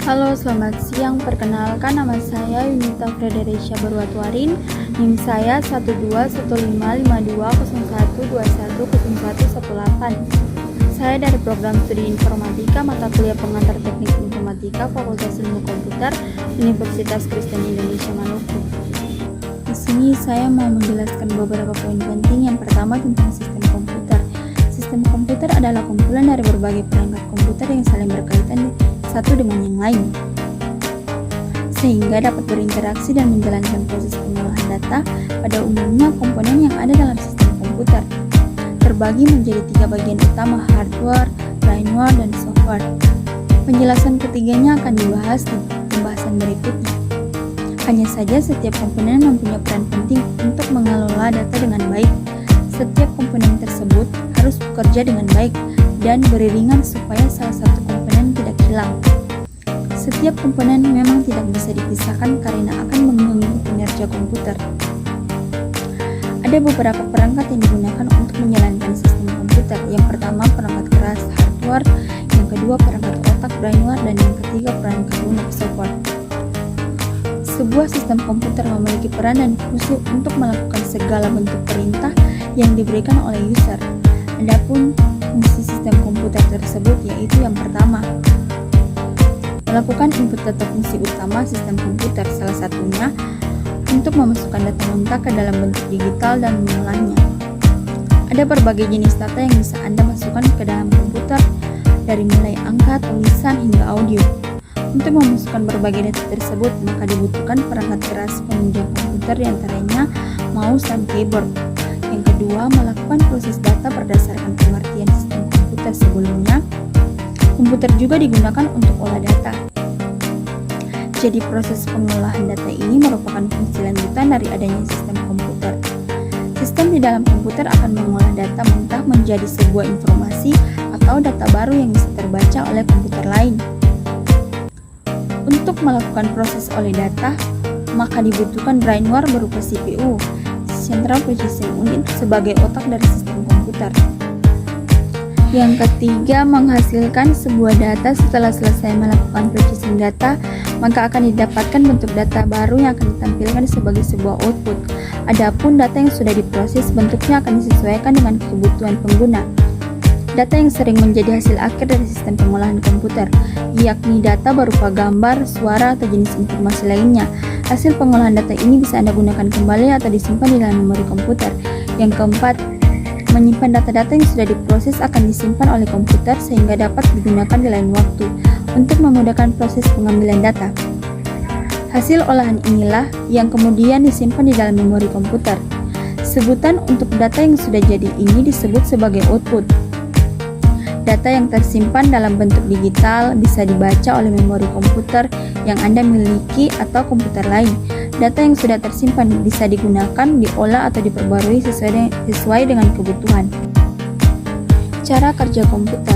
Halo, selamat siang. Perkenalkan, nama saya Yunita Frederisha Berwatuarin. NIM saya 121555201210118. Saya dari program studi informatika mata kuliah pengantar teknik informatika Fakultas Ilmu Komputer Universitas Kristen Indonesia Maluku. Di sini saya mau menjelaskan beberapa poin penting. Yang pertama tentang sistem komputer. Sistem komputer adalah kumpulan dari berbagai perangkat komputer yang saling berkaitan satu dengan yang lain, sehingga dapat berinteraksi dan menjalankan proses pengolahan data. Pada umumnya, komponen yang ada dalam sistem komputer terbagi menjadi 3 bagian utama: hardware, brainware, dan software. Penjelasan ketiganya akan dibahas di pembahasan berikutnya. Hanya saja setiap komponen mempunyai peran penting untuk mengelola data dengan baik. Setiap komponen tersebut harus bekerja dengan baik dan beriringan supaya salah satu komponen tidak hilang. Setiap komponen memang tidak bisa dipisahkan karena akan mengganggu kinerja komputer. Ada beberapa perangkat yang digunakan untuk menjalankan sistem komputer. Yang pertama, perangkat keras hardware, yang kedua perangkat otak brainware, dan yang ketiga perangkat lunak software. Sebuah sistem komputer memiliki peran dan fungsi untuk melakukan segala bentuk perintah yang diberikan oleh user. Adapun fungsi sistem komputer tersebut yaitu yang pertama, melakukan input data. Fungsi utama sistem komputer salah satunya untuk memasukkan data mentah ke dalam bentuk digital dan mengolahnya. Ada berbagai jenis data yang bisa Anda masukkan ke dalam komputer, dari mulai angka, tulisan, hingga audio. Untuk memasukkan berbagai data tersebut, maka dibutuhkan perangkat keras penunjang komputer, diantaranya mouse dan keyboard. Yang kedua, melakukan proses data berdasarkan pengertian sistem komputer sebelumnya. Komputer juga digunakan untuk olah data. Jadi proses pengolahan data ini merupakan fungsi lanjutan dari adanya sistem komputer. Sistem di dalam komputer akan mengolah data mentah menjadi sebuah informasi atau data baru yang bisa terbaca oleh komputer lain. Untuk melakukan proses olah data, maka dibutuhkan brainware berupa CPU, Central Processing Unit, sebagai otak dari sistem komputer. Yang ketiga, menghasilkan sebuah data. Setelah selesai melakukan processing data, maka akan didapatkan bentuk data baru yang akan ditampilkan sebagai sebuah output. Adapun data yang sudah diproses, bentuknya akan disesuaikan dengan kebutuhan pengguna. Data yang sering menjadi hasil akhir dari sistem pengolahan komputer, yakni data berupa gambar, suara, atau jenis informasi lainnya. Hasil pengolahan data ini bisa Anda gunakan kembali atau disimpan di dalam memori komputer. Yang keempat, menyimpan data-data yang sudah diproses akan disimpan oleh komputer sehingga dapat digunakan di lain waktu untuk memudahkan proses pengambilan data. Hasil olahan inilah yang kemudian disimpan di dalam memori komputer. Sebutan untuk data yang sudah jadi ini disebut sebagai output. Data yang tersimpan dalam bentuk digital bisa dibaca oleh memori komputer yang Anda miliki atau komputer lain. Data yang sudah tersimpan bisa digunakan, diolah, atau diperbarui sesuai dengan kebutuhan. Cara kerja komputer.